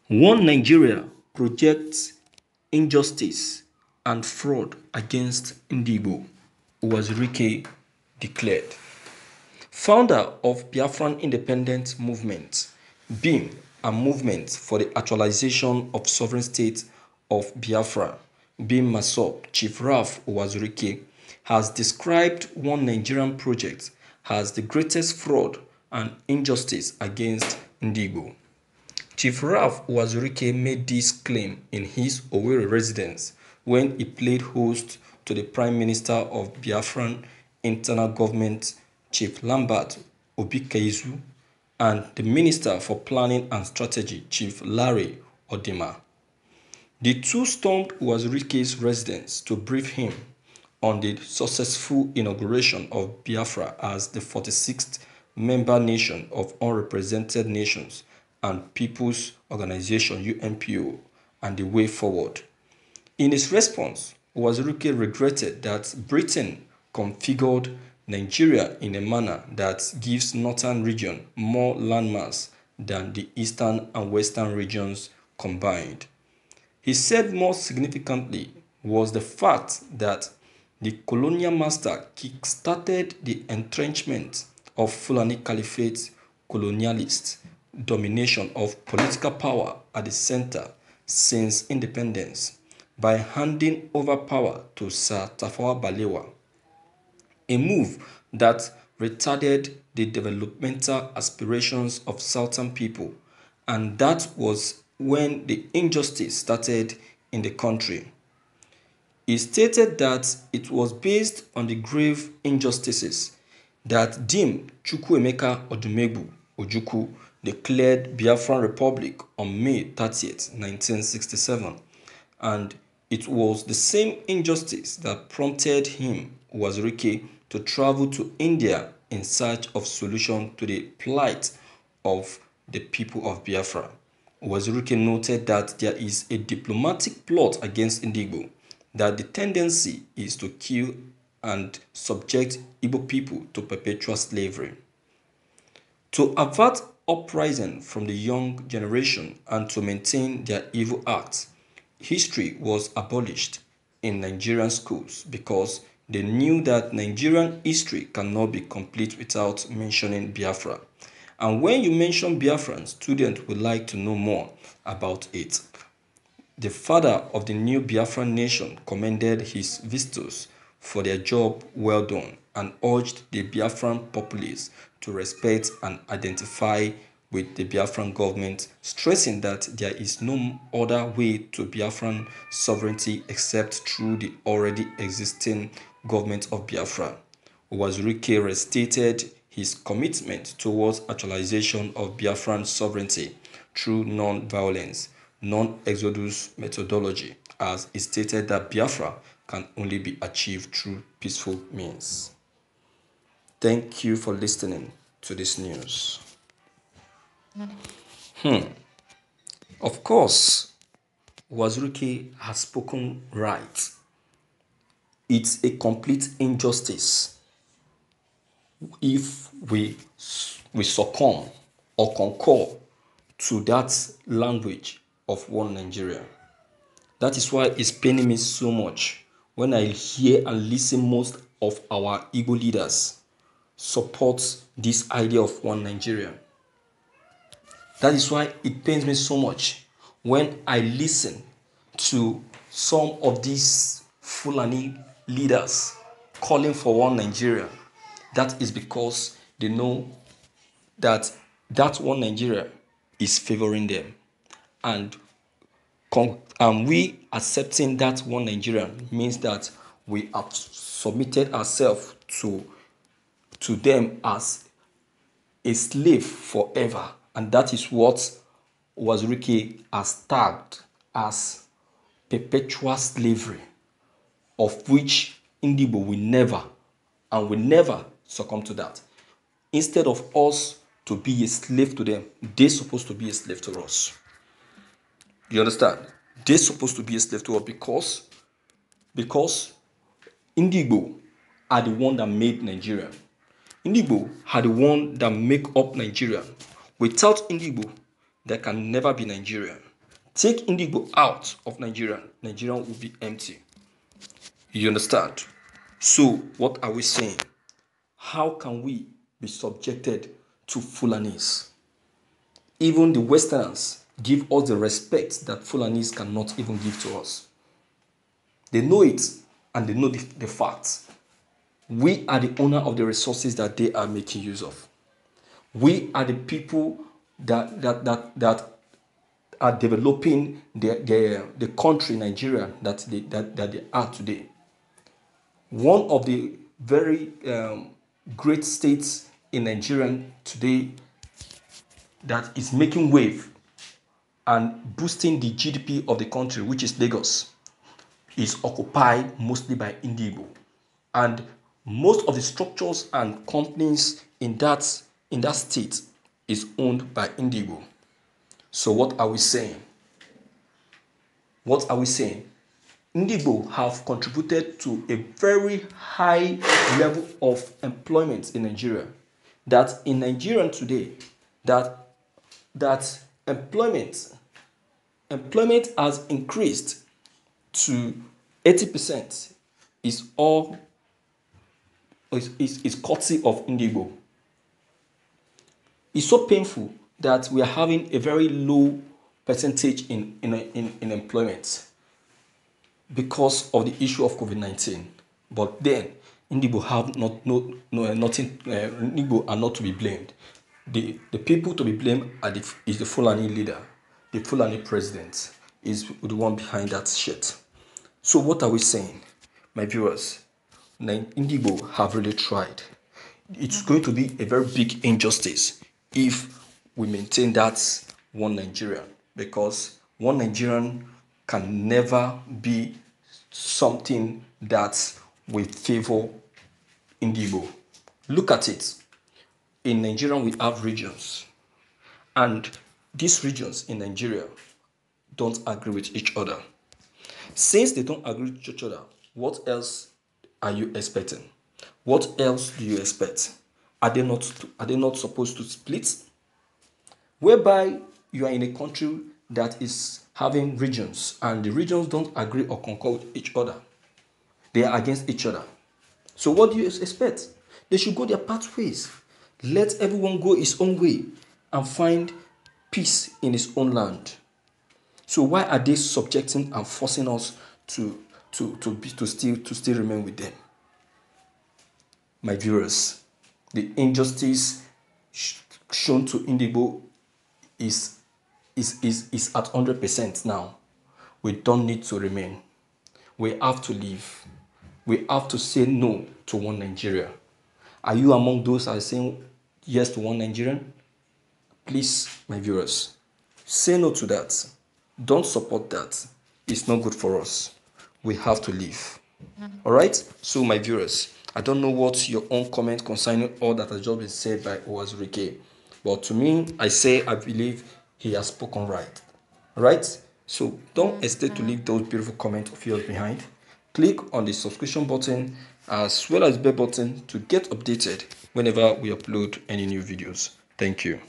One Nigeria projects injustice and fraud against Ndiigbo, Uwazuirike declared. Founder of Biafran Independent Movement, BIM, a movement for the actualization of sovereign state of Biafra, BIM Masop, Chief Ralph Uwazuirike, has described One Nigerian project as the greatest fraud and injustice against Ndiigbo. Chief Ralph Uwazuirike made this claim in his Owerri residence when he played host to the Prime Minister of Biafran Internal Government, Chief Lambert Obikaizu, and the Minister for Planning and Strategy, Chief Larry Odima. The two stormed Uwazuirike's residence to brief him on the successful inauguration of Biafra as the 46th member nation of Unrepresented Nations and People's Organization UNPO and the way forward. In his response, Uwazuirike regretted that Britain configured Nigeria in a manner that gives northern region more landmass than the eastern and western regions combined. He said more significantly was the fact that the colonial master kick-started the entrenchment of Fulani Caliphate colonialist domination of political power at the center since independence by handing over power to Sir Tafawa Balewa, a move that retarded the developmental aspirations of southern people, and that was when the injustice started in the country. He stated that it was based on the grave injustices that Dim Chukwuemeka Odumegwu Ojukwu declared Biafran Republic on May 30th, 1967, and it was the same injustice that prompted him, Uwazuirike, to travel to India in search of solution to the plight of the people of Biafra. Uwazuirike noted that there is a diplomatic plot against Ndiigbo, that the tendency is to kill and subject Igbo people to perpetual slavery. To avert uprising from the young generation and to maintain their evil acts, history was abolished in Nigerian schools because they knew that Nigerian history cannot be complete without mentioning Biafra. And when you mention Biafra, students would like to know more about it. The father of the new Biafran nation commended his visitors for their job well done and urged the Biafran populace to respect and identify with the Biafran government, stressing that there is no other way to Biafran sovereignty except through the already existing government of Biafra. Uwazuirike restated his commitment towards actualization of Biafran sovereignty through non-violence, non-exodus methodology, as he stated that Biafra can only be achieved through peaceful means. Thank you for listening to this news. Of course, Uwazuirike has spoken right. It's a complete injustice if we succumb or concur to that language of one Nigeria. That is why it's paining me so much when I hear and listen most of our Igbo leaders support this idea of one Nigeria. That is why it pains me so much when I listen to some of these Fulani leaders calling for one Nigeria. That is because they know that that one Nigeria is favoring them. And we accepting that one Nigeria means that we have submitted ourselves to them as a slave forever. And that is what Uwazuirike has tagged as perpetual slavery, of which Ndiigbo will never succumb to that. Instead of us to be a slave to them, they're supposed to be a slave to us. You understand? They're supposed to be a slave to us because Ndiigbo are the one that made Nigeria. Ndiigbo are the one that make up Nigeria. Without Ndiigbo, there can never be Nigeria. Take Ndiigbo out of Nigeria, Nigeria will be empty. You understand? So what are we saying? How can we be subjected to Fulanis? Even the Westerners give us the respect that Fulanis cannot even give to us. They know it, and they know the facts. We are the owner of the resources that they are making use of. We are the people that are developing the country, Nigeria, that they are today. One of the very great states in Nigeria today that is making wave and boosting the GDP of the country, which is Lagos, is occupied mostly by Ndiigbo. And most of the structures and companies in that state is owned by Ndiigbo. So what are we saying? What are we saying? Ndiigbo have contributed to a very high level of employment in Nigeria. That in Nigeria today, that employment has increased to 80% is courtesy of Ndiigbo. It's so painful that we are having a very low percentage in employment because of the issue of COVID-19. But then Ndiigbo have nothing. Ndiigbo are not to be blamed. The people to be blamed is the Fulani leader, the Fulani president is the one behind that shit. So what are we saying, my viewers? Ndiigbo have really tried. It's going to be a very big injustice if we maintain that one Nigerian, because one Nigerian can never be something that will favor Ndiigbo. Look at it. In Nigeria, we have regions, and these regions in Nigeria don't agree with each other. Since they don't agree with each other, what else are you expecting? What else do you expect? Are they not supposed to split? Whereby you are in a country that is having regions, and the regions don't agree or concur with each other. They are against each other. So what do you expect? They should go their pathways. Let everyone go his own way and find peace in his own land. So why are they subjecting and forcing us to still remain with them? My viewers, the injustice shown to Ndiigbo is at 100% now. We don't need to remain. We have to leave. We have to say no to one Nigeria. Are you among those that are saying yes to one Nigerian? Please, my viewers, say no to that. Don't support that. It's not good for us. We have to leave. All right? So, my viewers, I don't know what your own comment concerning all that has just been said by Uwazuirike. But to me, I believe he has spoken right. All right? So, don't hesitate to leave those beautiful comments of yours behind. Click on the subscription button as well as bell button to get updated whenever we upload any new videos. Thank you.